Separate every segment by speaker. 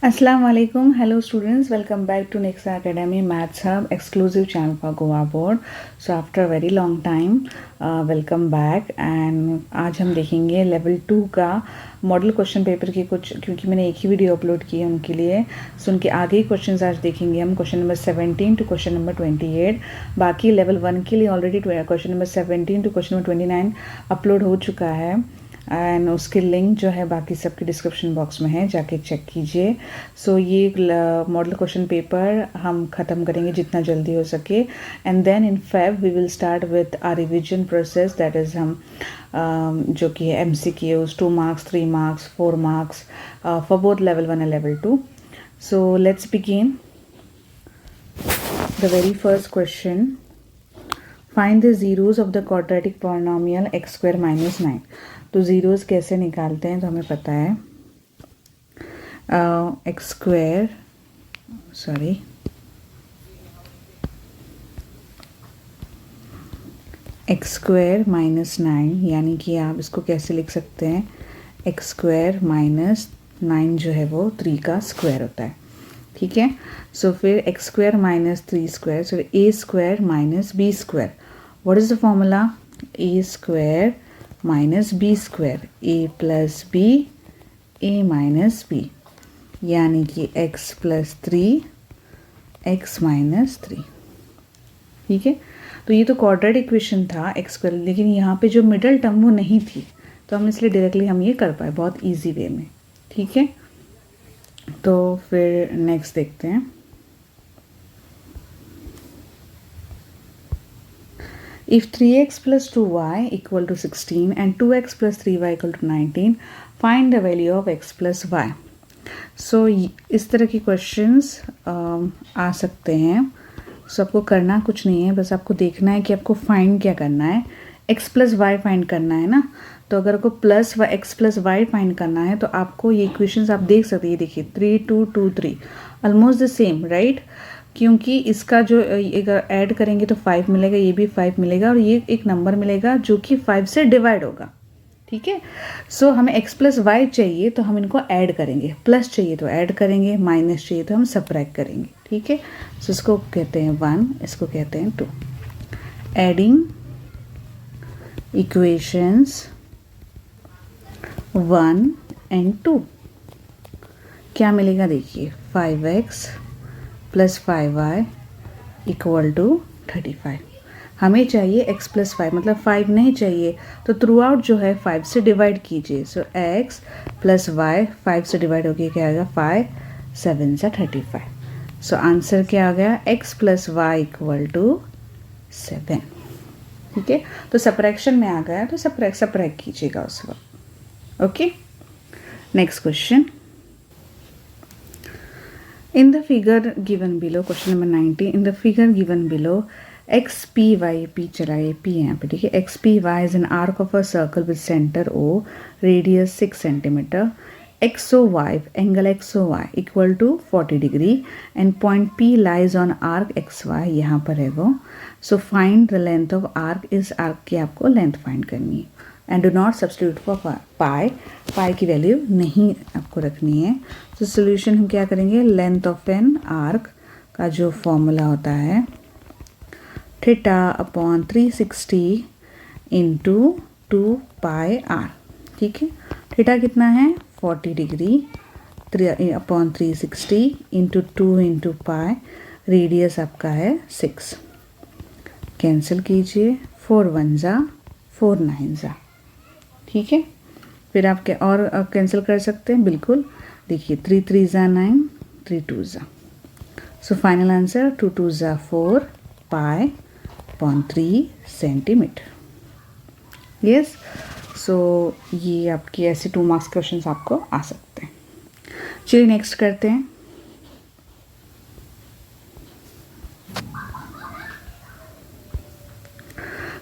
Speaker 1: Assalamu alaikum. Hello students, welcome back to Nexa Academy Maths Hub exclusive channel for Goa board. So after a very long time welcome back and आज हम देखेंगे level 2 का model question paper के कुछ, क्योंकि मैंने एक ही video upload की है उनके लिए, सो उनके आगे ही क्वेश्चन आज देखेंगे हम, question number 17 to question number 28। बाकी लेवल 1 के लिए already question number 17 to question number 29 upload हो चुका है एंड उसके लिंक जो है बाकी सबके डिस्क्रिप्शन बॉक्स में है, जाके चेक कीजिए। सो ये मॉडल क्वेश्चन पेपर हम ख़त्म करेंगे जितना जल्दी हो सके and then in Feb we will start with our revision process, that is हम जो कि है MCQs 2 marks 3 marks 4 marks for both level 1 and level 2। So let's begin the very first question. Find the zeros of the quadratic polynomial x square minus 9। तो zeros कैसे निकालते हैं तो हमें पता है x स्क्वायर माइनस 9, यानी कि आप इसको कैसे लिख सकते हैं, x स्क्वायर माइनस 9 जो है वो 3 का स्क्वायर होता है, ठीक है। सो फिर x square minus 3 square, so a square minus b square. What is the formula? a square minus B square, a plus B a minus B, यानी कि x प्लस 3 x माइनस 3, ठीक है। तो ये तो क्वाड्रेटिक इक्वेशन था x square, लेकिन यहाँ पे जो मिडल टर्म वो नहीं थी, तो हम इसलिए डायरेक्टली हम ये कर पाए बहुत इजी वे में, ठीक है। तो फिर नेक्स्ट देखते हैं। If 3x plus 2y equal to 16 and 2x plus 3y equal to 19, find the value of x plus y. So इस तरह के क्वेश्चंस आ सकते हैं। सो आपको करना कुछ नहीं है, बस आपको देखना है कि आपको फाइंड क्या करना है, x प्लस वाई फाइंड करना है ना। तो अगर आपको plus x plus Y find करना है तो आपको ये इक्वेशंस आप देख सकते हैं, ये देखिए 3 2 2 3 ऑलमोस्ट द सेम, राइट। क्योंकि इसका जो अगर ऐड करेंगे तो 5 मिलेगा, ये भी 5 मिलेगा और ये एक नंबर मिलेगा जो कि 5 से डिवाइड होगा, ठीक है। सो हमें x प्लस वाई चाहिए तो हम इनको ऐड करेंगे, प्लस चाहिए तो ऐड करेंगे, माइनस चाहिए तो हम सबट्रैक्ट करेंगे, ठीक है। सो इसको कहते हैं 1, इसको कहते हैं 2। एडिंग इक्वेशंस 1 एंड 2 क्या मिलेगा, देखिए 5x plus 5y equal to 35। हमें चाहिए x प्लस 5, मतलब 5 नहीं चाहिए, तो थ्रू आउट जो है 5 से डिवाइड कीजिए। सो x प्लस वाई 5 से डिवाइड होकर क्या आ गया, 5 7 से 35। सो आंसर क्या आ गया, x plus Y equal to 7, ठीक है। तो सब्ट्रैक्शन में आ गया तो सब्ट्रैक्ट कीजिएगा उस वक्त, okay. Next question. In the figure given below, question number 90, in the figure given below, x p y p चला है p यहाँ पे, ठीक है। x p y is an arc of a circle with center O, radius 6 centimeter, x o y angle x o y equal to 40 degree and point p lies on arc x y, यहाँ पर है वो। So find the length of arc, इस arc की आपको length find करनी है and do not substitute for pi की वैल्यू नहीं आपको रखनी है। तो सोल्यूशन हम क्या करेंगे, लेंथ ऑफ एन आर्क का जो फॉर्मूला होता है theta upon 360 into 2 pi R, ठीक है। थीटा कितना है 40 degree, 3 upon 360 into 2 into pi, radius आपका है 6। कैंसिल कीजिए, 4 1 जा 4 9 जा, ठीक है। फिर आप क्या और कैंसिल कर सकते हैं, बिल्कुल, देखिए 3 3 जा 9 3 2 जा। सो फाइनल आंसर 2 2 जा 4 पाई अपॉन 3 सेंटीमीटर। यस, सो ये आपकी ऐसे 2 मार्क्स क्वेश्चंस आपको आ सकते हैं। चलिए नेक्स्ट करते हैं।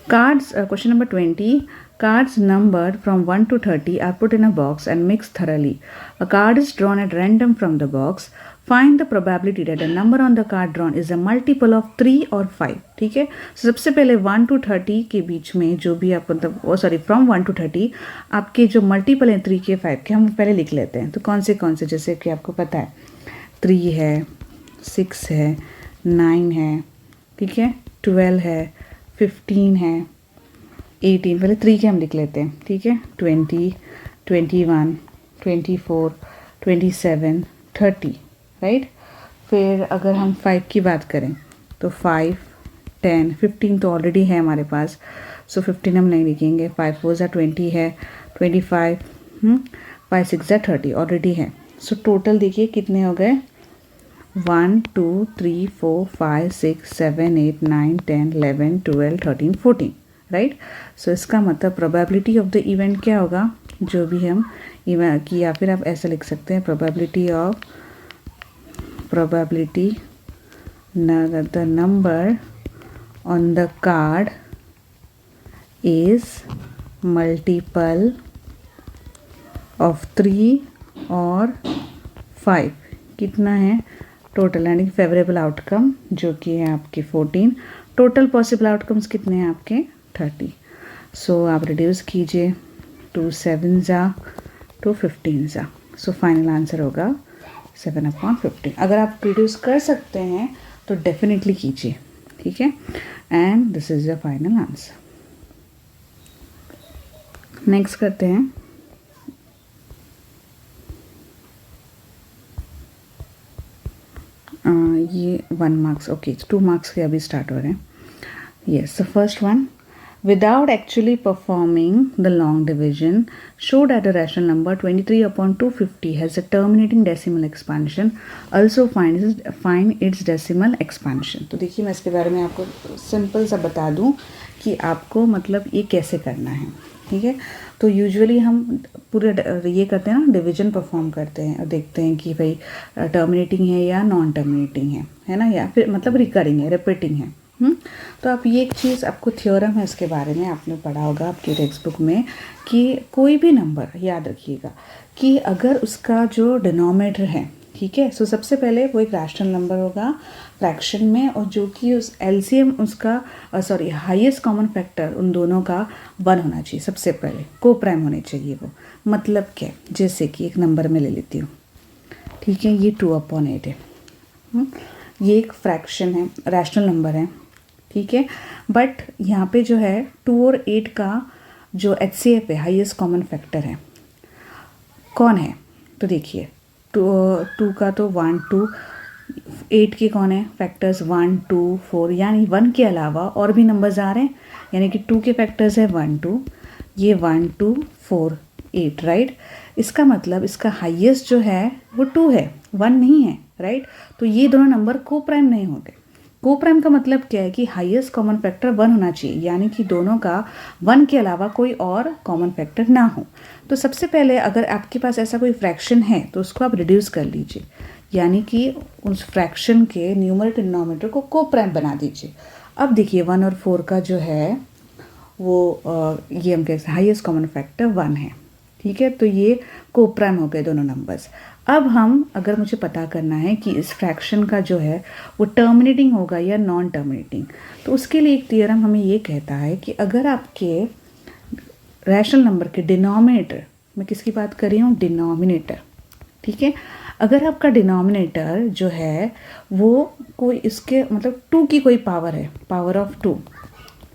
Speaker 1: Cards, question number 20. Cards numbered from 1 to 30 are put in a box and mixed thoroughly. A card is drawn at random from the box. Find the probability that the number on the card drawn is a multiple of 3 or 5. ठीक है। सबसे पहले 1 to 30 के बीच में जो भी आप मतलब फ्रॉम 1 to 30 आपके जो मल्टीपल हैं 3 के 5 के, हम पहले लिख लेते हैं। तो कौन से जैसे कि आपको पता है 3 है, 6 है, 9 है, ठीक है, 12 है, 15 है, 18, पहले 3 के हम लिख लेते हैं, ठीक है, 20, 21, 24, 27, 30, राइट। फिर अगर हम 5 की बात करें तो 5, 10, 15 तो ऑलरेडी है हमारे पास, सो 15 हम नहीं लिखेंगे। 5 4 ज़ा 20 है, 25, 5 6 ज़ा 30 ऑलरेडी है। सो टोटल देखिए कितने हो गए, 1 2 3 4 5 6 7 8 9 10 11 12 13 14, राइट। सो इसका मतलब प्रोबेबिलिटी ऑफ द इवेंट क्या होगा, जो भी हम इवेंट की, या फिर आप ऐसा लिख सकते हैं probability the number on the card is multiple of 3 और 5, कितना है टोटल, यानी फेवरेबल आउटकम जो कि है आपके 14, टोटल पॉसिबल आउटकम्स कितने हैं आपके 30। सो आप रिड्यूस कीजिए, 2 7 ज़ा, 2 15 ज़ा, सो फाइनल आंसर होगा 7/15। अगर आप रिड्यूस कर सकते हैं तो डेफिनेटली कीजिए, ठीक है। And this is the final answer. Next करते हैं, ये 1 मार्क्स, ओके 2 मार्क्स के अभी स्टार्ट हो रहे हैं। Yes, the first one, without actually performing the long division, show that a rational number 23/250 has a terminating decimal expansion. Also find its decimal expansion. तो देखिए मैं इसके बारे में आपको सिंपल सा बता दूं कि आपको मतलब ये कैसे करना है, ठीक है। तो यूजुअली हम पूरे ये करते हैं ना, डिवीजन परफॉर्म करते हैं और देखते हैं कि भाई टर्मिनेटिंग है या नॉन टर्मिनेटिंग है ना, या फिर मतलब रिकरिंग है, रिपीटिंग है। तो आप ये एक चीज़, आपको थ्योरम है इसके बारे में आपने पढ़ा होगा आपके टेक्स्ट बुक में, कि कोई भी नंबर याद रखिएगा कि अगर उसका जो डिनोमिनेटर है, ठीक है, सो सबसे पहले वो एक रैशनल नंबर होगा फ्रैक्शन में, और जो कि उस एलसीएम उसका हाईएस्ट कॉमन फैक्टर उन दोनों का 1 होना चाहिए। सबसे पहले को प्राइम होने चाहिए वो। मतलब क्या, जैसे कि एक नंबर में ले लेती हूँ, ठीक है, ये 2/8 है, ये एक फ्रैक्शन है, रैशनल नंबर है, ठीक है। बट यहाँ पे जो है 2 और 8 का जो HCF है, हाईएस्ट कॉमन फैक्टर है, कौन है, तो देखिए 2 का तो 1 2, 8 के कौन है फैक्टर्स 1 2 4, यानी 1 के अलावा और भी नंबर्स आ रहे हैं, यानी कि 2 के फैक्टर्स है 1 2, ये 1 2 4 8, राइट। इसका मतलब इसका हाईएस्ट जो है वो 2 है, 1 नहीं है, राइट। तो ये दोनों नंबर को प्राइम नहीं होंगे। को प्राइम का मतलब क्या है कि हाईएस्ट कॉमन फैक्टर 1 होना चाहिए, यानी कि दोनों का 1 के अलावा कोई और कॉमन फैक्टर ना हो। तो सबसे पहले अगर आपके पास ऐसा कोई फ्रैक्शन है तो उसको आप रिड्यूस कर लीजिए, यानी कि उस फ्रैक्शन के न्यूमरेटर डिनोमिनेटर को प्राइम बना दीजिए। अब देखिए 1 और 4 का जो है वो ये हम कहते हैं हाईएस्ट कॉमन फैक्टर 1 है, ठीक है। तो ये को प्राइम हो गए दोनों नंबर्स। अब हम अगर मुझे पता करना है कि इस फ्रैक्शन का जो है वो टर्मिनेटिंग होगा या नॉन टर्मिनेटिंग, तो उसके लिए एक थियरम हमें ये कहता है कि अगर आपके रैशनल नंबर के डिनोमिनेटर, मैं किसकी बात कर रही हूँ, डिनोमिनेटर, ठीक है, अगर आपका डिनोमिनेटर जो है वो कोई इसके मतलब 2 की कोई पावर है, पावर ऑफ 2,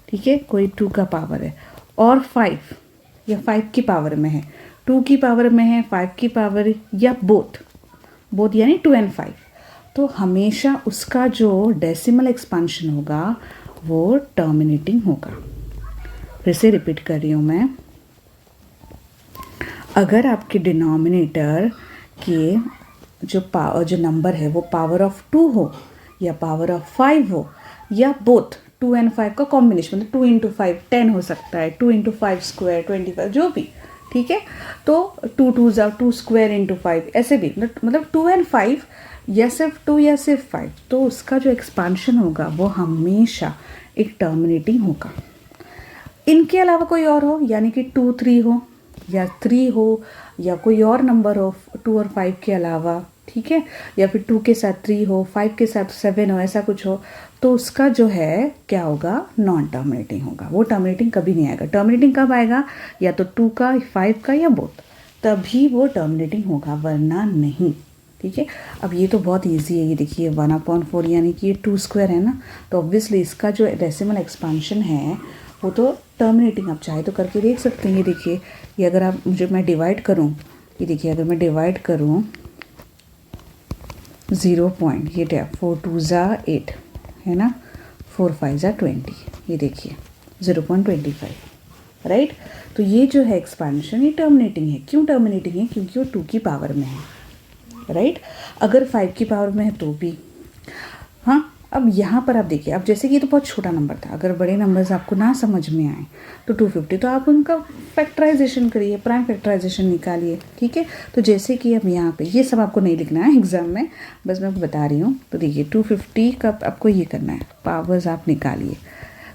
Speaker 1: ठीक है, कोई 2 का पावर है, और 5 या 5 की पावर में है, 2 की पावर में है, 5 की पावर, या बोथ यानी 2 और 5, तो हमेशा उसका जो डेसिमल एक्सपांशन होगा वो टर्मिनेटिंग होगा। फिर से रिपीट कर रही हूँ मैं, अगर आपके डिनोमिनेटर के जो नंबर है वो पावर ऑफ 2 हो या पावर ऑफ 5 हो, या बोथ 2 और 5 का कॉम्बिनेशन, मतलब 2 × 5 10 हो सकता है, 2 × 5 स्क्वायर 25, जो भी, ठीक है। तो 2 2 2 स्क्वायर × 5, ऐसे भी, मतलब 2 और 5 या सिर्फ 2 या सिर्फ 5, तो उसका जो एक्सपांशन होगा वो हमेशा एक टर्मिनेटिंग होगा। इनके अलावा कोई और हो, यानी कि 2 3 हो या 3 हो या कोई और नंबर हो 2 और 5 के अलावा, ठीक है, या फिर 2 के साथ 3 हो, 5 के साथ 7 हो, ऐसा कुछ हो, तो उसका जो है क्या होगा, नॉन टर्मिनेटिंग होगा। वो टर्मिनेटिंग कभी नहीं आएगा। टर्मिनेटिंग कब आएगा, या तो 2 का 5 का या बोथ, तभी वो टर्मिनेटिंग होगा, वरना नहीं, ठीक है। अब ये तो बहुत इजी है, ये देखिए 1/4 यानी कि ये 2 स्क्वायर है ना, तो ऑब्वियसली इसका जो डेसिमल एक्सपांशन है वो तो टर्मिनेटिंग, आप चाहे तो करके देख सकते हैं। ये देखिए, ये अगर आप मैं डिवाइड करूँ, ये देखिए अगर मैं डिवाइड करूँ 0 पॉइंट, ये 4 2 ज़ा 8 है ना, 4 5 ज़ा 20, ये देखिए 0.25, राइट। तो ये जो है एक्सपांशन ये टर्मिनेटिंग है। क्यों टर्मिनेटिंग है? क्योंकि वो 2 की पावर में है, राइट। अगर 5 की पावर में है तो भी। हाँ, अब यहाँ पर आप देखिए, अब जैसे कि ये तो बहुत छोटा नंबर था, अगर बड़े नंबर्स आपको ना समझ में आए तो 250, तो आप उनका फैक्टराइजेशन करिए, प्राइम फैक्टराइजेशन निकालिए, ठीक है। तो जैसे कि अब यहाँ पे ये सब आपको नहीं लिखना है एग्जाम में, बस मैं आपको बता रही हूँ। तो देखिए 250 का आपको ये करना है, पावर्स आप निकालिए।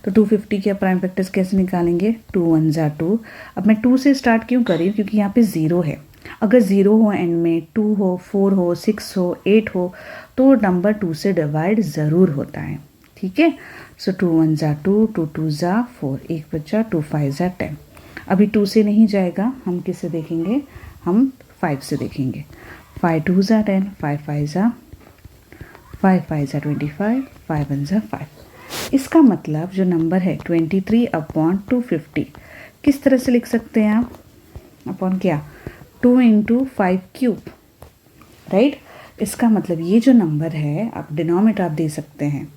Speaker 1: तो 250 के प्राइम फैक्टर्स कैसे निकालेंगे? 2 1 ज़ा 2। अब मैं 2 से स्टार्ट क्यों कर रही हूँ? क्योंकि यहाँ पे 0 है। अगर 0 हो एंड में, 2 हो, 4 हो, 6 हो, 8 हो, तो नंबर 2 से डिवाइड ज़रूर होता है, ठीक है। सो 2 1 ज़ा 2, 2 2 ज़ा 4, एक बचा, 2 5 ज़ा 10। अभी 2 से नहीं जाएगा, हम किससे देखेंगे? हम 5 से देखेंगे। 5 2 ज़ा 10, 5 5 ज़ा 25, 5 1 ज़ा 5। इसका मतलब जो नंबर है 23/250 किस तरह से लिख सकते हैं आप? अपॉन क्या? 2 × 5 क्यूब, राइट। इसका मतलब ये जो नंबर है, आप डिनोमिनेटर आप दे सकते हैं,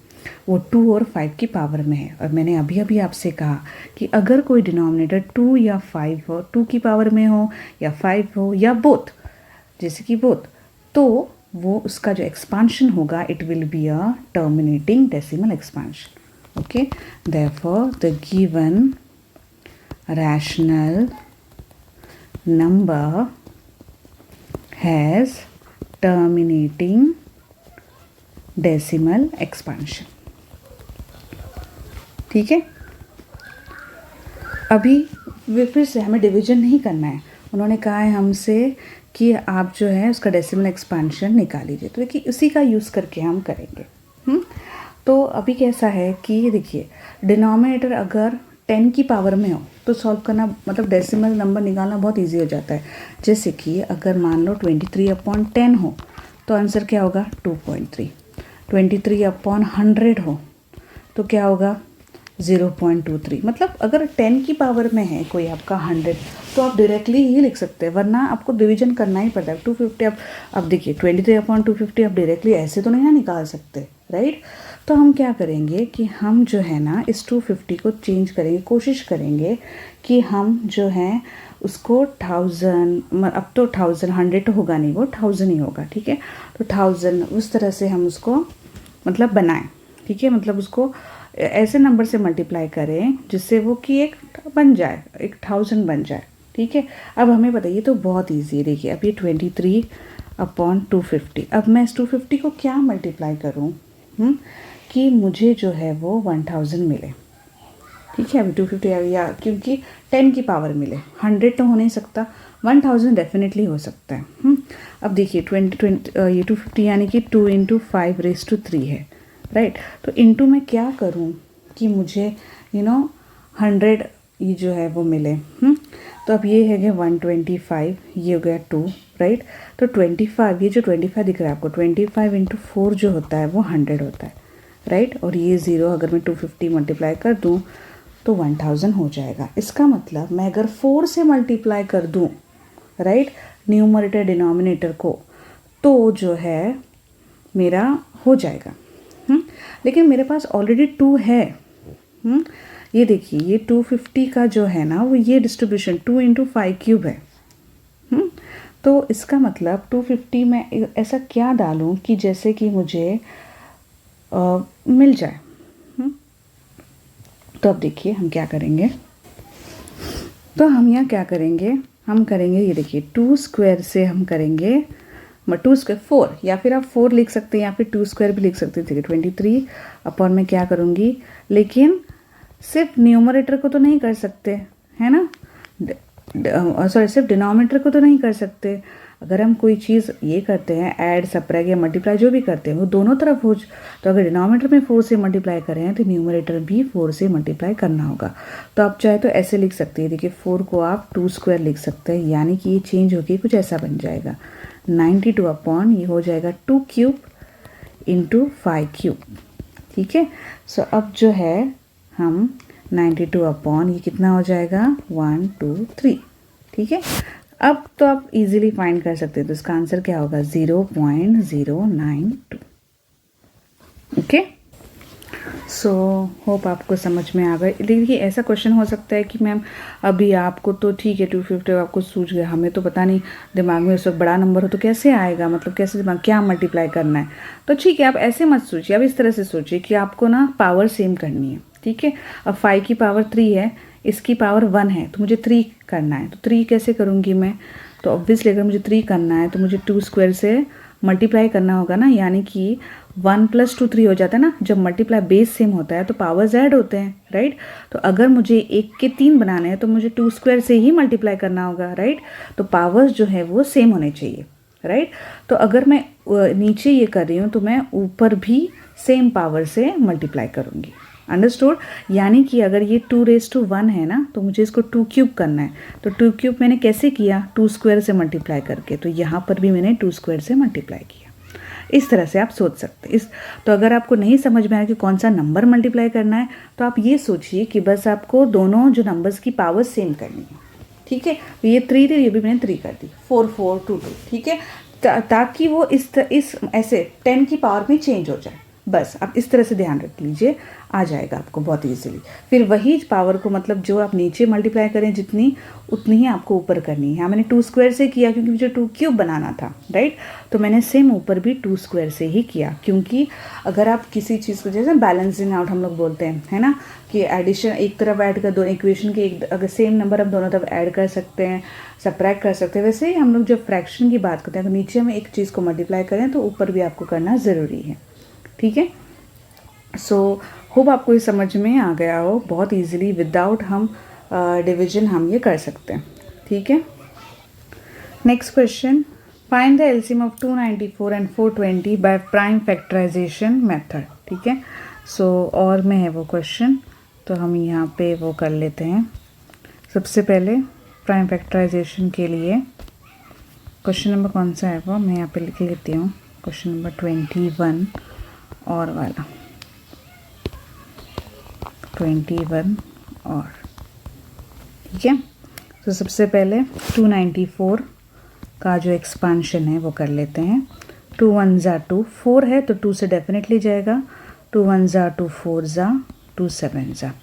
Speaker 1: वो 2 और 5 की पावर में है। और मैंने अभी अभी आपसे कहा कि अगर कोई डिनोमिनेटर 2 या 5 हो, 2 की पावर में हो या 5 हो या बोथ, जैसे कि बोथ, तो वो उसका जो एक्सपांशन होगा it will be a terminating decimal expansion. Okay, therefore the given rational number has terminating decimal expansion, ठीक है। अभी फिर से हमें डिवीजन नहीं करना है, उन्होंने कहा है हमसे कि आप जो है उसका डेसिमल एक्सपांशन निकाल लीजिए, तो देखिए उसी का यूज़ करके हम करेंगे। तो अभी कैसा है कि देखिए डिनोमिनेटर अगर 10 की पावर में हो तो सॉल्व करना, मतलब डेसिमल नंबर निकालना बहुत इजी हो जाता है। जैसे कि अगर मान लो 23/10 हो तो आंसर क्या होगा? 2.3। 23/100 हो तो क्या होगा? 0.23। मतलब अगर 10 की पावर में है कोई आपका 100 तो आप डायरेक्टली ही लिख सकते हैं, वरना आपको डिवीजन करना ही पड़ता है। 250 अब देखिए 23/250 आप डायरेक्टली ऐसे तो नहीं ना निकाल सकते, राइट। तो हम क्या करेंगे कि हम जो है ना इस 250 को चेंज करेंगे, कोशिश करेंगे कि हम जो है उसको 1000, अब तो 1000 100 तो होगा नहीं, वो 1000 ही होगा, ठीक है। तो 1000 उस तरह से हम उसको मतलब बनाएं, ठीक है। मतलब उसको ऐसे नंबर से मल्टीप्लाई करें जिससे वो कि एक बन जाए, एक 1000 बन जाए, ठीक है। अब हमें बताइए, तो बहुत ईजी है। देखिए अब ये 23/250, अब मैं इस 250 को क्या मल्टीप्लाई करूँ कि मुझे जो है वो 1000 मिले, ठीक है। अभी 250 या क्योंकि 10 की पावर मिले, 100 तो हो नहीं सकता, 1000 डेफिनेटली हो सकता है। अब देखिए 20 ये 250 यानी कि 2 × 5⁻³ है, राइट। तो इनटू में क्या करूं कि मुझे 100 ये जो है वो मिले। तो अब ये है 125, ये हो गया 2, राइट। तो 25, ये जो 25 दिख रहा है आपको, 25 × 4 जो होता है वो 100 होता है, राइट। और ये 0 अगर मैं 250 मल्टीप्लाई कर दूं तो 1000 हो जाएगा। इसका मतलब मैं अगर 4 से मल्टीप्लाई कर दूं, राइट, न्यूमरेटर डिनोमिनेटर को, तो जो है मेरा हो जाएगा। लेकिन मेरे पास ऑलरेडी 2 है। ये देखिए ये 250 का जो है ना वो ये डिस्ट्रीब्यूशन 2 × 5³ है। तो इसका मतलब 250 में ऐसा क्या डालूं कि जैसे कि मुझे मिल जाए। तो अब देखिए हम क्या करेंगे, तो हम यहाँ क्या करेंगे, हम करेंगे ये देखिए 2 स्क्वायर से हम करेंगे 2 स्क्वायर 4, या फिर आप 4 लिख सकते हैं या फिर 2 स्क्वायर भी लिख सकते हैं। देखिए 23 अपॉन में क्या करूँगी, लेकिन सिर्फ न्यूमरेटर को तो नहीं कर सकते, है ना, सॉरी सिर्फ डिनोमिनेटर को तो नहीं कर सकते। अगर हम कोई चीज़ ये करते हैं ऐड सब्ट्रैक्ट या मल्टीप्लाई जो भी करते हैं वो दोनों तरफ हो, तो अगर डिनोमिनेटर में 4 से मल्टीप्लाई कर रहे हैं तो न्यूमरेटर भी 4 से मल्टीप्लाई करना होगा। तो आप चाहे तो ऐसे लिख सकते हैं, देखिए 4 को आप 2 स्क्वायर लिख सकते हैं, यानी कि ये चेंज होकर कुछ ऐसा बन जाएगा, 92 अपॉन ये हो जाएगा 2 क्यूब इंटू 5 क्यूब, ठीक है। सो अब जो है हम 92 अपॉन ये कितना हो जाएगा 1 2 3, ठीक है। अब तो आप इजीली फाइंड कर सकते हैं, तो इसका आंसर क्या होगा 0.092, ओके। सो होप आपको समझ में आ गए। देखिए ऐसा क्वेश्चन हो सकता है कि मैम अभी आपको तो ठीक है 250 आपको सूझ गया, हमें तो पता नहीं, दिमाग में उस वक्त बड़ा नंबर हो तो कैसे आएगा, मतलब कैसे दिमाग क्या मल्टीप्लाई करना है। तो ठीक है, आप ऐसे मत सोचिए, आप इस तरह से सोचिए कि आपको ना पावर सेम करनी है, ठीक है। अब 5 की पावर 3 है, इसकी पावर 1 है, तो मुझे 3 करना है। तो 3 कैसे करूँगी मैं, तो ऑब्वियसली अगर मुझे 3 करना है तो मुझे 2 स्क्वायर से मल्टीप्लाई करना होगा ना, यानी कि 1 + 2 3 हो जाता है ना। जब मल्टीप्लाई बेस सेम होता है तो पावर्स ऐड होते हैं, राइट। तो अगर मुझे 1 के 3 बनाने हैं तो मुझे 2 स्क्वायर से ही मल्टीप्लाई करना होगा, राइट। तो पावर्स जो है वो सेम होने चाहिए, राइट। तो अगर मैं नीचे ये कर रही हूँ तो मैं ऊपर भी सेम पावर से मल्टीप्लाई करूँगी, अंडरस्टूड। यानी कि अगर ये 2⁻1 है ना, तो मुझे इसको 2 क्यूब करना है। तो 2 क्यूब मैंने कैसे किया, 2 स्क्वायर से मल्टीप्लाई करके, तो यहाँ पर भी मैंने 2 स्क्वायर से मल्टीप्लाई किया। इस तरह से आप सोच सकते हैं। तो अगर आपको नहीं समझ में आया कि कौन सा नंबर मल्टीप्लाई करना है, तो आप ये सोचिए कि बस आपको दोनों जो नंबर्स की पावर सेम करनी है, ठीक है। तो ये 3 थी, ये भी मैंने 3 कर दी, 4 4 2 2, ठीक है। ताकि वो इस ऐसे 10 की पावर में चेंज हो जाए, बस आप इस तरह से ध्यान रख लीजिए, आ जाएगा आपको बहुत इजीली। फिर वही पावर को मतलब जो आप नीचे मल्टीप्लाई करें जितनी, उतनी ही आपको ऊपर करनी है। मैंने 2 स्क्वायर से किया क्योंकि मुझे 2 क्यूब बनाना था, राइट। तो मैंने सेम ऊपर भी 2 स्क्वायर से ही किया, क्योंकि अगर आप किसी चीज़ को जैसे बैलेंसिंग आउट हम लोग बोलते हैं, है ना, कि एडिशन एक तरफ ऐड कर, दो इक्वेशन के एक अगर सेम नंबर हम दोनों तरफ ऐड कर सकते हैं, सब्ट्रैक्ट कर सकते हैं, वैसे ही हम लोग जब फ्रैक्शन की बात करते हैं, अगर नीचे में एक चीज़ को मल्टीप्लाई करें तो ऊपर भी आपको करना ज़रूरी है, ठीक है। सो होप आपको ये समझ में आ गया हो, बहुत इजीली विदाउट हम डिवीजन हम ये कर सकते हैं, ठीक है। Next question, find the LCM of 294 and 420 by prime factorization method, ठीक है। सो और में है वो क्वेश्चन, तो हम यहाँ पे वो कर लेते हैं। सबसे पहले प्राइम फैक्टराइजेशन के लिए क्वेश्चन नंबर कौन सा है वो मैं यहाँ पे लिख लेती हूँ, क्वेश्चन नंबर 21 और वाला 21 और, ठीक है। तो सबसे पहले 294 का जो एक्सपांशन है वो कर लेते हैं। 2 1 ज़ा 2, 4 है तो 2 से डेफिनेटली जाएगा, 2 1 ज़ा 2, 4 ज़ा 2, 7 ज़ा,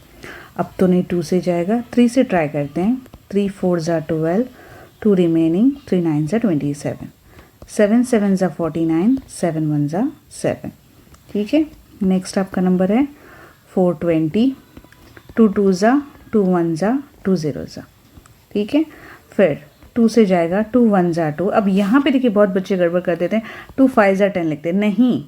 Speaker 1: अब तो नहीं 2 से जाएगा, 3 से ट्राई करते हैं, 3 4 ज़ा 12, 2 रिमेनिंग, 3 9 ज़ा 27, 7 7 ज़ा 49, 7 1 ज़ा 7, ठीक है। नेक्स्ट आपका नंबर है 420, 2 2 ज़ा 2 1 ज़ा 2 0 ज़ा, ठीक है। फिर 2 से जाएगा, 2 1 ज़ा 2, अब यहाँ पे देखिए बहुत बच्चे गड़बड़ कर देते हैं, 2 5 ज़ा 10 लिखते हैं, नहीं।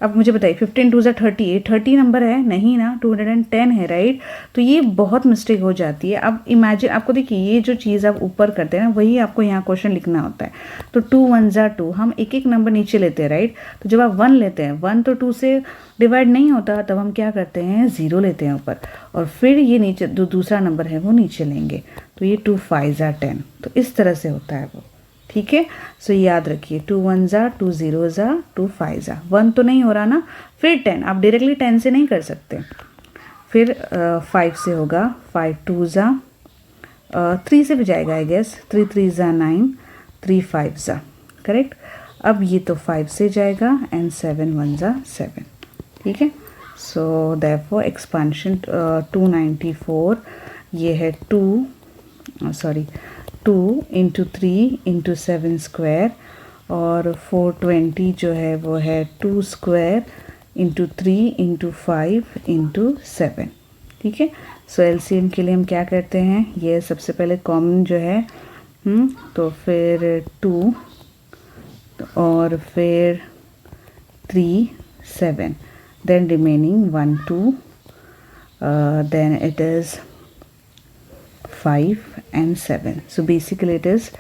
Speaker 1: अब मुझे बताइए 15 2 ज़ा 30, ये 30 नंबर है नहीं ना, 210 है, राइट। तो ये बहुत मिस्टेक हो जाती है। अब इमेजिन, आपको देखिए ये जो चीज़ आप ऊपर करते हैं ना, वही आपको यहाँ क्वेश्चन लिखना होता है। तो 2 1 ज़ा 2, हम एक एक नंबर नीचे लेते हैं, राइट। तो जब आप 1 लेते हैं, 1 तो 2 से डिवाइड नहीं होता, तब हम क्या करते हैं 0 लेते हैं ऊपर, और फिर ये नीचे जो दूसरा नंबर है वो नीचे लेंगे। तो ये 2 5 ज़ा 10, तो इस तरह से होता है वो, ठीक है। सो याद रखिए 2 1 ज़ा 2 0 ज़ा 2 5 ज़ा, 1 तो नहीं हो रहा ना, फिर 10, आप डायरेक्टली 10 से नहीं कर सकते, फिर 5 से होगा, 5 2 ज़ा 3 से भी जाएगा आई गेस, 3 3 ज़ा 9, 3 5 ज़ा, करेक्ट। अब ये तो 5 से जाएगा एंड 7 1 ज़ा 7, ठीक है। सो देयरफॉर एक्सपांशन 294 ये है 2 इंटू 3 इंटू 7 स्क्वायर, और 420 जो है वो है 2 स्क्वायर इंटू 3 इंटू 5 इंटू 7, ठीक है। सो एलसीएम के लिए हम क्या करते हैं, ये सबसे पहले कॉमन जो है, तो फिर 2 और फिर 3 7, then remaining 1 2, then it is 5 and 7. So basically it is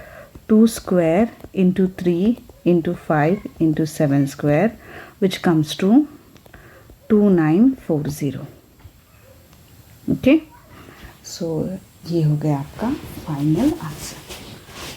Speaker 1: 2 square into 3 into 5 into 7 square, which comes to 2940. Okay, so ये हो गया आपका फाइनल आंसर।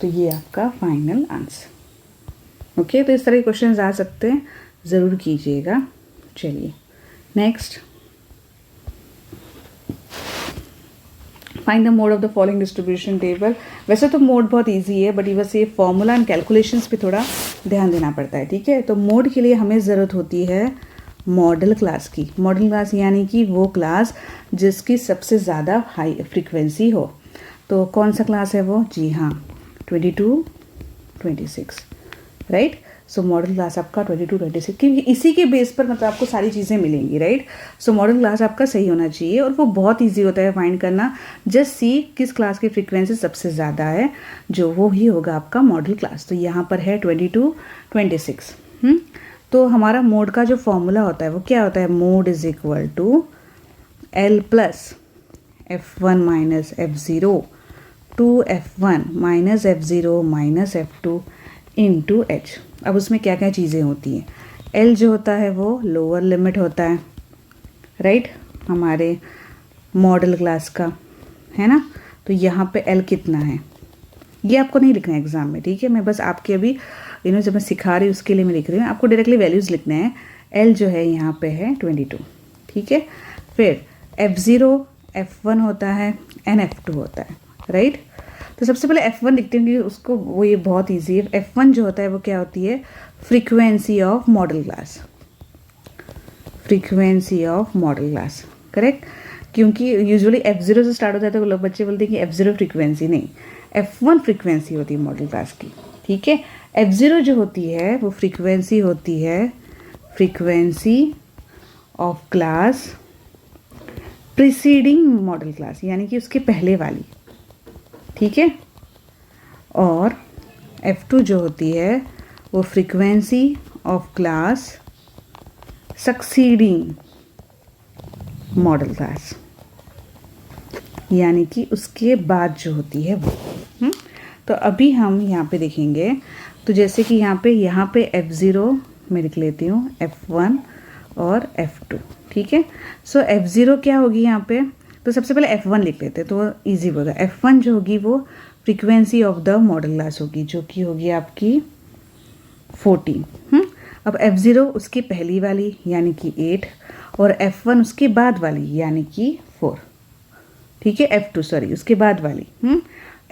Speaker 1: तो ये आपका फाइनल आंसर। ओके, तो इस तरह के क्वेश्चन आ सकते हैं, ज़रूर कीजिएगा। चलिए next, find the mode of the following distribution table. वैसे तो मोड बहुत इजी है, बट बस ये फॉर्मूला एंड कैलकुलेशंस पे थोड़ा ध्यान देना पड़ता है, ठीक है। तो मोड के लिए हमें ज़रूरत होती है मॉडल क्लास की। मॉडल क्लास यानी कि वो क्लास जिसकी सबसे ज़्यादा हाई फ्रीक्वेंसी हो। तो कौन सा क्लास है वो? जी हाँ, 22, 26, राइट। सो मॉडल क्लास आपका 22, 26, क्योंकि इसी के बेस पर मतलब आपको सारी चीज़ें मिलेंगी, राइट। सो मॉडल क्लास आपका सही होना चाहिए, और वो बहुत इजी होता है फाइंड करना। जस्ट सी किस क्लास की फ्रीक्वेंसी सबसे ज़्यादा है, जो वो ही होगा आपका मॉडल क्लास। तो यहाँ पर है 22, 26। तो हमारा मोड का जो फॉर्मूला होता है वो क्या होता है? Mode is equal to L plus F1 minus F0 to F1 minus F0 minus F2 into H। अब उसमें क्या क्या चीज़ें होती हैं? L जो होता है वो लोअर लिमिट होता है, राइट, हमारे मॉडल क्लास का, है ना। तो यहाँ पे L कितना है ये आपको नहीं लिखना है एग्जाम में, ठीक है। मैं बस आपके अभी जब मैं सिखा रही हूँ उसके लिए मैं लिख रही हूँ, आपको डायरेक्टली वैल्यूज़ लिखने हैं। L जो है यहाँ पे है 22, ठीक है। फिर F0 F1 होता है एंड F2 होता है, राइट। तो सबसे पहले F1 लिखते हैं, उसको वो ये बहुत ईजी है। F1 जो होता है वो क्या होती है? Frequency of model class, frequency of model class, correct. क्योंकि यूजुअली F0 से स्टार्ट होता है तो लोग बच्चे बोलते हैं कि F0 फ्रीक्वेंसी, नहीं, F1 फ्रीक्वेंसी होती है मॉडल क्लास की, ठीक है। F0 जो होती है वो फ्रीक्वेंसी होती है frequency of class preceding model class, यानी कि उसके पहले वाली, ठीक है। और F2 जो होती है वो frequency of class succeeding model class, यानी कि उसके बाद जो होती है वो। तो अभी हम यहाँ पे देखेंगे, तो जैसे कि यहाँ पे F0 मैं लिख लेती हूँ, F1 और F2, ठीक है। सो F0 क्या होगी यहाँ पे? तो सबसे पहले F1 लिख लेते हैं तो इजी होगा। F1 जो होगी वो frequency of the model class होगी, जो कि होगी आपकी 14। अब F0 उसकी पहली वाली यानी कि 8, और F1 उसके बाद वाली यानी कि 4, ठीक है। F2 सॉरी उसके बाद वाली।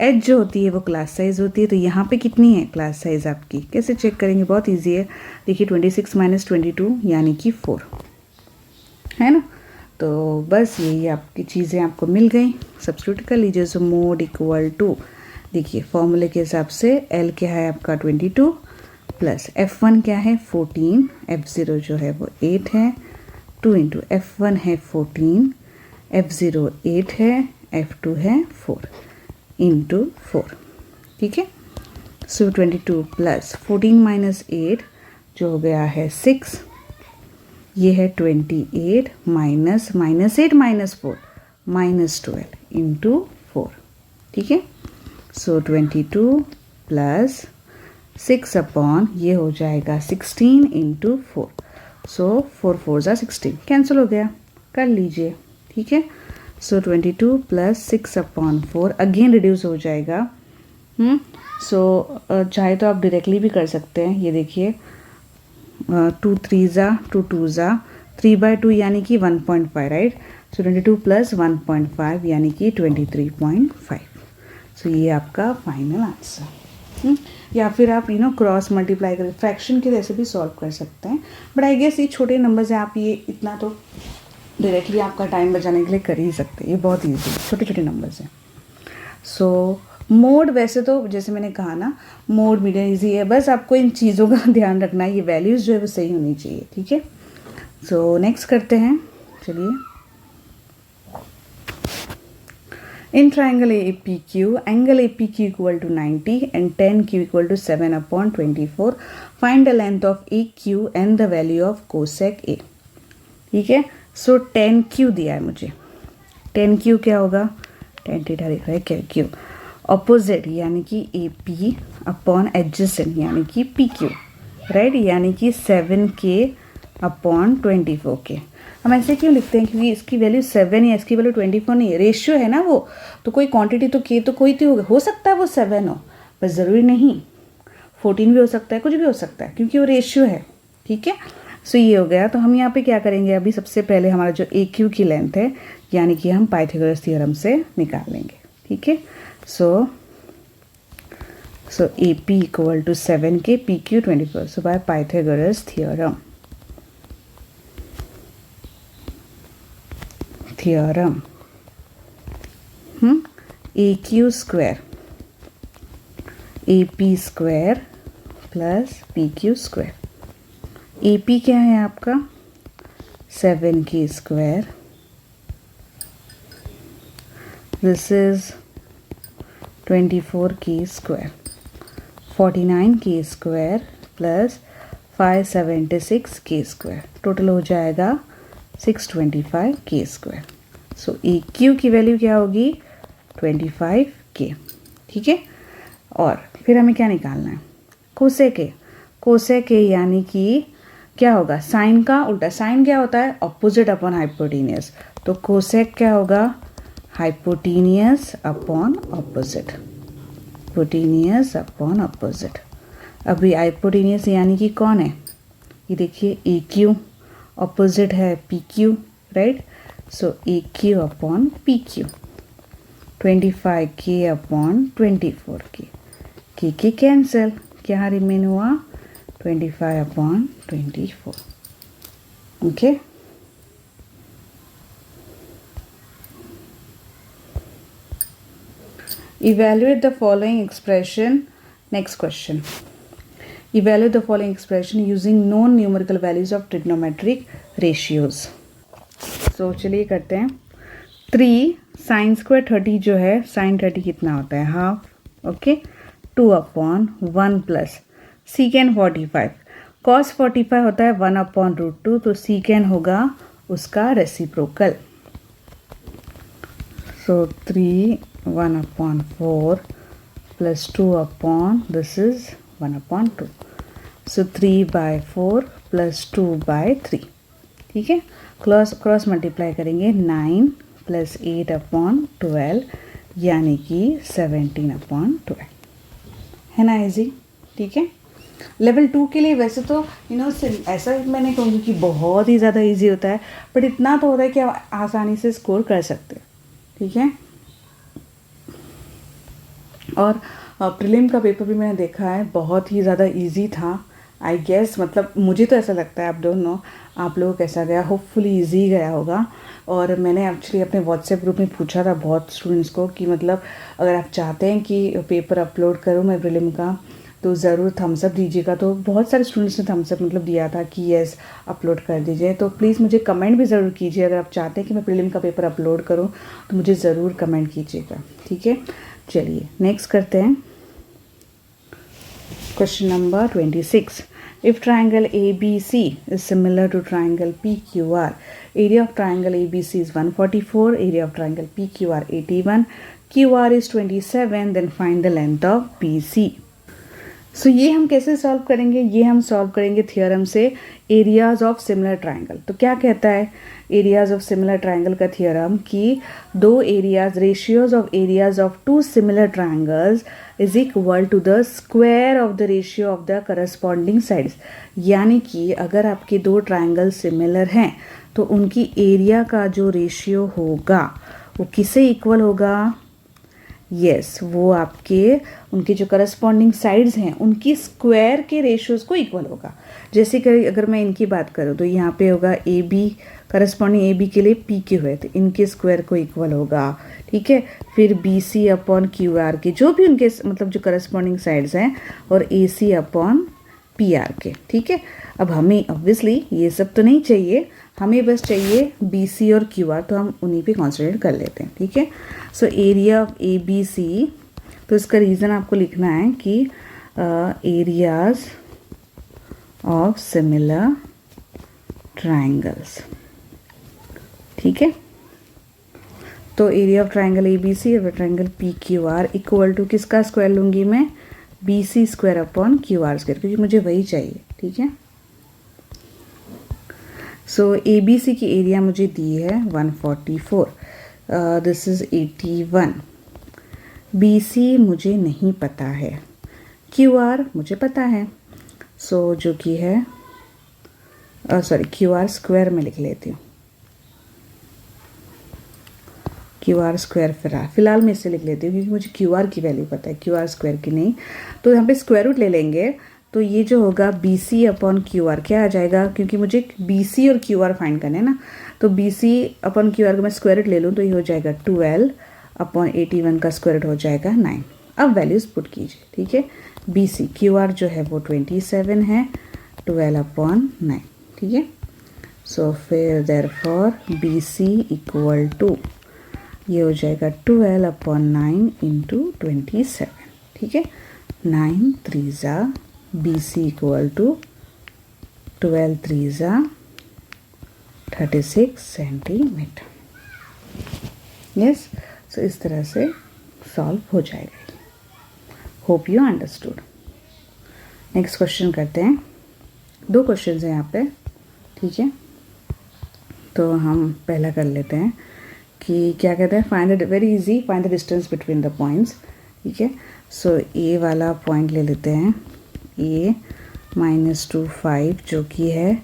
Speaker 1: H जो होती है वो क्लास साइज होती है। तो यहाँ पे कितनी है क्लास साइज आपकी? कैसे चेक करेंगे? बहुत इजी है, देखिए 26 माइनस 22 यानी कि 4, है ना। तो बस यही आपकी चीज़ें आपको मिल गई, सब्स्टिट्यूट कर लीजिए। सो मोड इक्वल टू, देखिए फॉर्मूले के हिसाब से L क्या है आपका 22 प्लस F1 क्या है 14, F0 जो है वो 8 है, 2 इंटू F1 है 14, F0 8 है, F2 है 4 इंटू 4, ठीक है। सो 22 प्लस 14 माइनस 8 जो हो गया है 6, ये है 28 माइनस 8 माइनस 4 माइनस 12 इंटू 4, ठीक है। सो 22 प्लस 6 अपॉन ये हो जाएगा 16 इंटू 4। सो 4 4 जा 16, कैंसिल हो गया, कर लीजिए, ठीक है। सो 22 प्लस 6 अपॉन 4 अगेन रिड्यूस हो जाएगा। सो चाहे तो आप डायरेक्टली भी कर सकते हैं। ये देखिए 2 3 जा 2 2 जा 3/2 यानी कि 1.5, राइट। सो 22 प्लस 1.5 यानी कि 23.5। सो ये आपका फाइनल आंसर। या फिर आप क्रॉस मल्टीप्लाई कर फ्रैक्शन के जैसे भी सॉल्व कर सकते हैं, बट आई गेस ये छोटे नंबर्स हैं, आप ये इतना तो डायरेक्टली आपका टाइम बचाने के लिए कर ही सकते हैं। ये बहुत ईजी छोटे छोटे नंबर्स हैं। सो मोड वैसे तो जैसे मैंने कहा ना, मोड मीडियम ईजी है, बस आपको इन चीज़ों का ध्यान रखना है, ये वैल्यूज़ जो है वो सही होनी चाहिए, ठीक है। सो नेक्स्ट करते हैं, चलिए। In triangle APQ, angle APQ equal to 90 and tan Q equal to 7 upon 24. Find the length of AQ and the value of cosec A. ठीक है। सो tan Q दिया है मुझे। tan Q क्या होगा? tan थीटा दिख रहा है क्या? Q ऑपोजिट यानी कि AP अपॉन एडजेसेंट यानी कि PQ, राइट, यानी कि 7K अपॉन 24K। हम ऐसे क्यों लिखते हैं? क्योंकि इसकी वैल्यू 7 या इसकी वैल्यू 24 नहीं है, रेशियो है ना वो, तो कोई क्वांटिटी तो K तो कोई तो हो सकता है वो 7 हो, पर ज़रूरी नहीं, 14 भी हो सकता है, कुछ भी हो सकता है, क्योंकि वो रेशियो है। ठीक है, सो ये हो गया। तो हम यहाँ पे क्या करेंगे, अभी सबसे पहले हमारा जो ए क्यू की लेंथ है, यानी कि हम पाइथागोरस थ्योरम से निकाल लेंगे। ठीक है, so A P equal to 7K, P Q 24, so by Pythagoras theorem A Q square A P square plus P Q square. A P क्या है आपका 7K square, this is 24K square, 49K square plus 576K square, total हो जाएगा 625K square. So A Q की value क्या होगी 25K। ठीक है, और फिर हमें क्या निकालना है, कोसेक ए, यानी कि क्या होगा, साइन का उल्टा। साइन क्या होता है, ऑपोजिट अपॉन हाइपोटेनियस, तो कोसेक क्या होगा, hypotenuse upon opposite, hypotenuse upon opposite. अभी हाइपोटेनियस यानी कि कौन है, ये देखिए ए क्यू, ऑपोजिट है P Q, right. So A Q upon P Q, 25K upon 24K, K cancel, क्या रिमेन हुआ 25 upon 24। Okay, evaluate the following expression. Next question, evaluate the following expression using known numerical values of trigonometric ratios. So चलिए करते हैं। 3 sine square 30 जो है, sign 30 कितना होता है, half. Okay, 2 upon 1 plus सीकेंड 45, cos 45 होता है 1 अपॉन √2, तो सीकेंड होगा उसका reciprocal. So 3 1 upon 4 plus 2 upon, this is 1 upon 2, so 3/4 plus 2/3। ठीक है, क्रॉस मल्टीप्लाई करेंगे, 9 प्लस 8 अपॉन 12, यानी कि 17 अपॉन 12, है ना इजी। ठीक है, लेवल 2 के लिए वैसे तो ऐसा मैंने कहूँगी कि बहुत ही ज़्यादा इजी होता है, बट इतना तो होता है कि आप आसानी से स्कोर कर सकते हैं। ठीक है, और प्रीलिम का पेपर भी मैंने देखा है, बहुत ही ज़्यादा इजी था आई गेस, मतलब मुझे तो ऐसा लगता है, आप डोंट नो आप लोगों को कैसा गया, होपफुली इजी गया होगा। और मैंने एक्चुअली अपने व्हाट्सएप ग्रुप में पूछा था बहुत स्टूडेंट्स को कि मतलब अगर आप चाहते हैं कि पेपर अपलोड करूँ मैं प्रीलिम का, तो ज़रूर थम्स अप दीजिएगा। तो बहुत सारे स्टूडेंट्स ने थम्स अप मतलब दिया था कि येस अपलोड कर दीजिए। तो प्लीज़ मुझे कमेंट भी ज़रूर कीजिए, अगर आप चाहते हैं कि मैं प्रीलिम का पेपर अपलोड करूँ तो मुझे ज़रूर कमेंट कीजिएगा। ठीक है, चलिए नेक्स्ट करते हैं। Question number 26. If triangle ABC is similar to triangle PQR, area of triangle ABC is 144, area of triangle PQR 81, QR is 27, then find the length of BC. So ये हम कैसे सॉल्व करेंगे, ये हम सॉल्व करेंगे theorem से areas of similar triangle. तो क्या कहता है एरियाज ऑफ सिमिलर ट्राइंगल का थियोरम, कि दो areas, ratios of areas of two similar triangles is equal to the square of the ratio of the corresponding sides. यानी कि अगर आपके दो ट्राइंगल सिमिलर हैं तो उनकी एरिया का जो रेशियो होगा वो किससे इक्वल होगा, यस वो आपके उनके जो करस्पॉन्डिंग साइड्स हैं उनकी स्क्वायर के रेशियोज को इक्वल होगा। जैसे कि अगर मैं इनकी बात करूँ तो यहाँ पे होगा A B, corresponding A B के लिए पी क्यू है तो इनके स्क्वायर को इक्वल होगा। ठीक है, फिर B C upon Q R के जो भी उनके मतलब जो करस्पॉन्डिंग साइड्स हैं, और ए सी अपॉन पी आर के। ठीक है, अब हमें ऑब्वियसली ये सब तो नहीं चाहिए, हमें बस चाहिए बी सी और क्यू आर, तो हम उन्हीं पे कॉन्सेंट्रेट कर लेते हैं। ठीक है, so area of A B C, तो इसका रीज़न आपको लिखना है कि एरियाज ऑफ सिमिलर ट्राइंगल्स। ठीक है, तो area of triangle A B C और triangle P Q R equal to किसका स्क्वायर लूँगी मैं, B C square upon Q R square, क्योंकि मुझे वही चाहिए। ठीक है, सो ए बी सी की एरिया मुझे दी है 144, दिस इज़ 81, बी सी मुझे नहीं पता है क्यू आर मुझे पता है, सो जो कि है क्यू आर स्क्वायर में लिख लेती हूँ, क्यू आर स्क्वायर फिलहाल मैं इससे लिख लेती हूँ क्योंकि मुझे क्यू आर की वैल्यू पता है, क्यू आर स्क्वायर की नहीं। तो यहाँ पे स्क्वायर रूट ले लेंगे, तो ये जो होगा B C upon Q R क्या आ जाएगा, क्योंकि मुझे बी सी और क्यू आर फाइंड करना है ना, तो B C upon Q R को मैं स्क्वायर रूट ले लूँ तो ये हो जाएगा 12 अपॉन 81 का स्क्वायर रूट हो जाएगा 9। अब वैल्यूज़ पुट कीजिए, ठीक है। बी सी क्यू आर जो है वो 27 है, 12 अपॉन 9, ठीक है। सो फिर therefore B C equal to ये हो जाएगा 12 अपॉन 9 इंटू 27, ठीक है। 9 3 ज़ा बी सी इक्वल टू 12 3 ज़ा 36 सेंटीमीटर। यस, सो इस तरह से सॉल्व हो जाएगा। Hope you understood. Next question करते हैं। 2 क्वेश्चन हैं यहाँ पे, ठीक है। तो हम पहला कर लेते हैं कि क्या कहते हैं, find the very easy, find the distance between the points, ठीक है। सो ए वाला पॉइंट ले लेते हैं, ए -2 5 जो कि है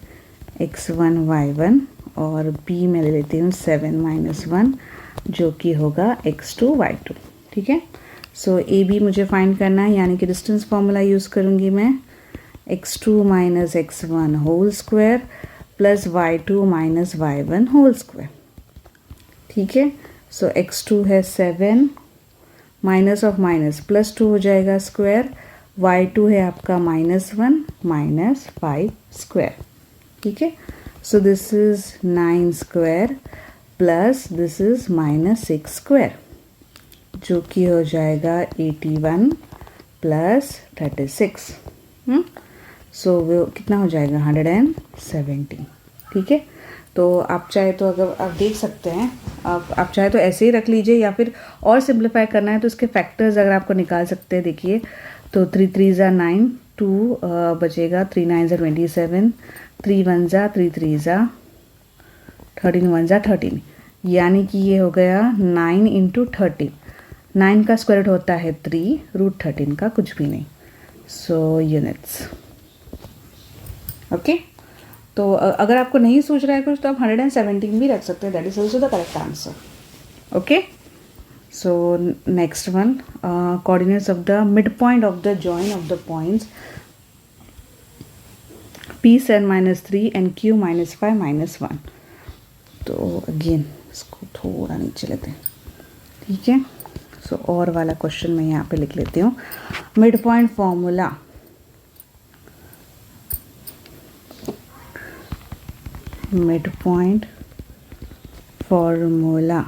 Speaker 1: x1 y1, और बी में ले लेती हूँ 7 -1 जो कि होगा x2 y2, ठीक है। सो ए बी मुझे फाइंड करना है, यानी कि डिस्टेंस फार्मूला यूज़ करूँगी मैं, x2 - x1 whole square plus y2 - y1 whole square, ठीक है। सो x2 है 7, माइनस ऑफ माइनस +2 हो जाएगा स्क्वायर, y2 है आपका -1 - 5 स्क्वायर, ठीक है। So this is 9 square plus this is -6 square जो कि हो जाएगा 81 प्लस 36। सो वो कितना हो जाएगा 170, ठीक है। तो आप चाहे तो अगर आप देख सकते हैं, आप चाहे तो ऐसे ही रख लीजिए, या फिर और सिंप्लीफाई करना है तो इसके फैक्टर्स अगर आपको निकाल सकते हैं, देखिए तो 3 3 ज़ा 9, 2 बचेगा, 3 9 ज़ा 27, 3 1 ज़ा 3 3 ज़ा 13 1 ज़ा 13, यानी कि ये हो गया 9 इंटू 13। 9 का स्क्वायर रूट होता है 3, रूट 13 का कुछ भी नहीं, सो यूनिट्स, ओके। तो अगर आपको नहीं सोच रहा है कुछ तो आप 117 भी रख सकते हैं, that is also the correct answer, okay. So next one, coordinates of the mid point of the join of the points P7 -3 and Q -5 -1। तो अगेन इसको थोड़ा नीचे लेते हैं, ठीक है। सो और वाला क्वेश्चन मैं यहाँ पे लिख लेती हूँ। Mid point formula, mid point formula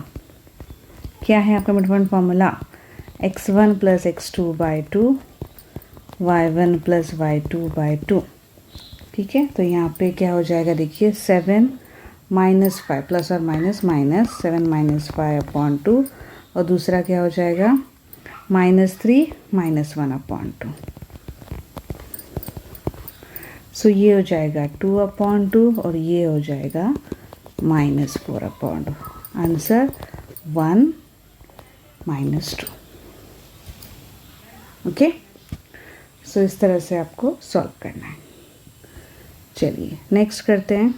Speaker 1: क्या है आपका mid point formula, x1 + x2 / 2 y1 + y2 / 2, ठीक है। तो यहाँ पे क्या हो जाएगा, देखिए 7 - 5 प्लस और माइनस माइनस 7 - 5 अपॉन 2, और दूसरा क्या हो जाएगा -3 - 1/2। सो ये हो जाएगा 2/2 और ये हो जाएगा -4/2। Answer 1 - 2, okay. सो इस तरह से आपको सॉल्व करना है। चलिए नेक्स्ट करते हैं,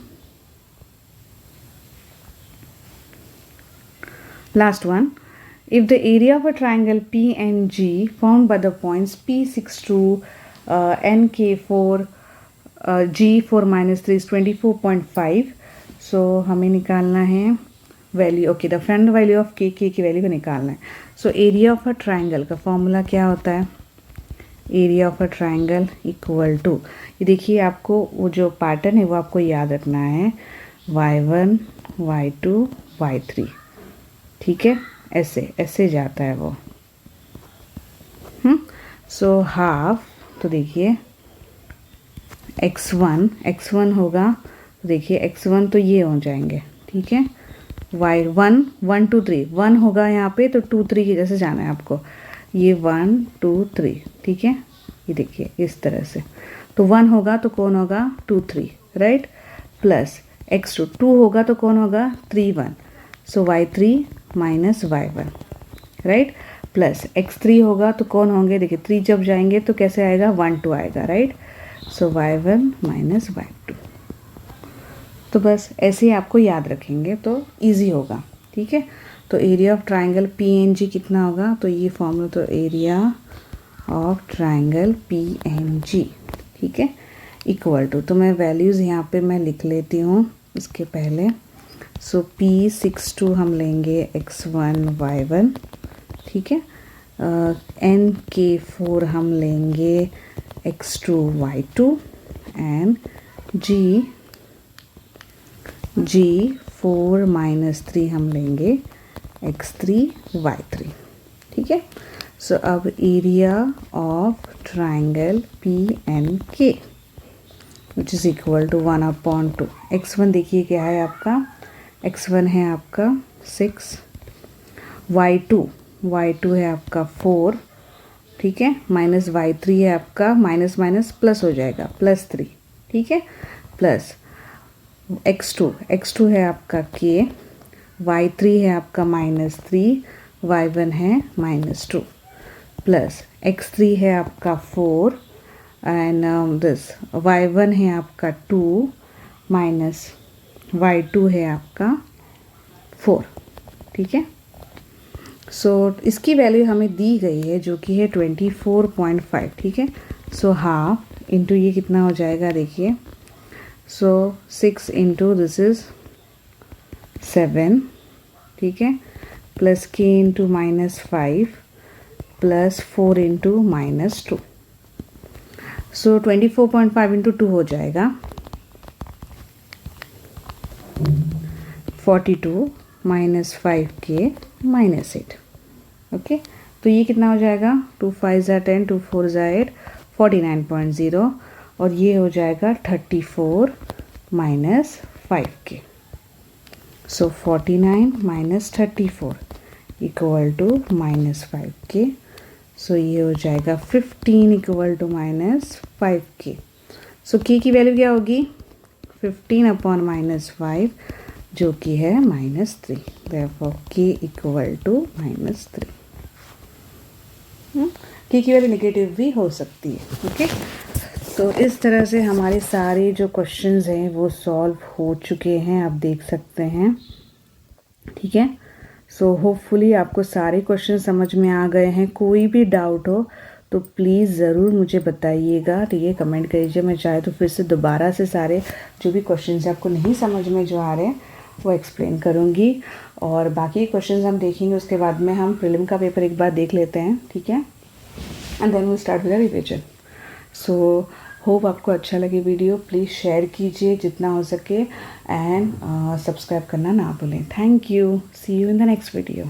Speaker 1: last one. If the area of a triangle PNG formed by the points P6 NK4 G4 - 3 is 24.5। So हमें निकालना है value, okay, the front value of K की वैल्यू को निकालना है। So area of a triangle का formula क्या होता है, area of a triangle equal to, ये देखिए आपको वो जो पैटर्न है वो आपको याद रखना है, y1 y2 y3, ठीक है, ऐसे ऐसे जाता है वो। सो हाफ, तो देखिए x1 होगा, तो देखिए x1 तो ये हो जाएंगे, ठीक है। y1 1 2 3 1 होगा यहाँ पे, तो 2 3 की जैसे जाना है आपको, ये 1 2 3, ठीक है। ये देखिए इस तरह से, तो 1 होगा तो कौन होगा 2 3, राइट, प्लस x2 2 होगा तो कौन होगा 3 1, सो y3 - y1, right, plus x3 होगा तो कौन होंगे, देखिए 3 जब जाएंगे तो कैसे आएगा, 1 2 आएगा, राइट। सो y1 माइनस y2। तो बस ऐसे ही आपको याद रखेंगे तो इजी होगा, ठीक है। तो एरिया ऑफ ट्राइंगल PNG कितना होगा, तो ये फॉर्मूला, तो एरिया ऑफ ट्राइंगल PNG, ठीक है, इक्वल टू, तो मैं वैल्यूज़ यहाँ पे मैं लिख लेती हूँ इसके पहले। सो P62 हम लेंगे x1 y1, ठीक है। NK4 हम लेंगे x2 y2 and G4 minus 3 हम लेंगे x3 y3, ठीक है। सो अब area of triangle PNK which is equal to 1/2। x1 देखिए क्या है आपका, x1 है आपका 6, y2 है आपका 4, ठीक है, माइनस y3 है आपका, माइनस माइनस प्लस हो जाएगा, +3, ठीक है, प्लस x2 है आपका k, y3 है आपका -3, y1 है -2, प्लस x3 है आपका 4 एंड दिस y1 है आपका 2 माइनस y2 है आपका 4, ठीक है। सो इसकी वैल्यू हमें दी गई है जो कि है 24.5, ठीक है। सो हाफ इंटू ये कितना हो जाएगा, देखिए, सो 6 इंटू दिस इज 7, ठीक है, plus k into -5 plus 4 into -2। सो 24.5 इंटू 2 हो जाएगा 42 -5k -8, ओके। तो ये कितना हो जाएगा, 2 5 = 10, 2 4 = 8, 49.0, और ये हो जाएगा 34 -5k। So 49 - 34 equal to -5k। सो ये हो जाएगा 15 equal to -5k। So k की वैल्यू क्या होगी, 15/-5 जो कि है -3, therefore k equal to -3। k की वैल्यू नेगेटिव भी हो सकती है, ओके। तो इस तरह से हमारे सारे जो क्वेश्चंस हैं वो सॉल्व हो चुके हैं, आप देख सकते हैं, ठीक है। सो होपफुली आपको सारे क्वेश्चन समझ में आ गए हैं। कोई भी डाउट हो तो प्लीज़ ज़रूर मुझे बताइएगा, ठीक है, कमेंट करिए। मैं चाहे तो फिर से दोबारा से सारे जो भी क्वेश्चंस आपको नहीं समझ में जो आ रहे हैं वो एक्सप्लेन करूँगी, और बाकी क्वेश्चंस हम देखेंगे, उसके बाद में हम प्रीलिम का पेपर एक बार देख लेते हैं, ठीक है, and then we start with the revision. So hope आपको अच्छा लगे वीडियो, प्लीज़ शेयर कीजिए जितना हो सके, एंड सब्सक्राइब करना ना भूलें। Thank you, see you in the next video.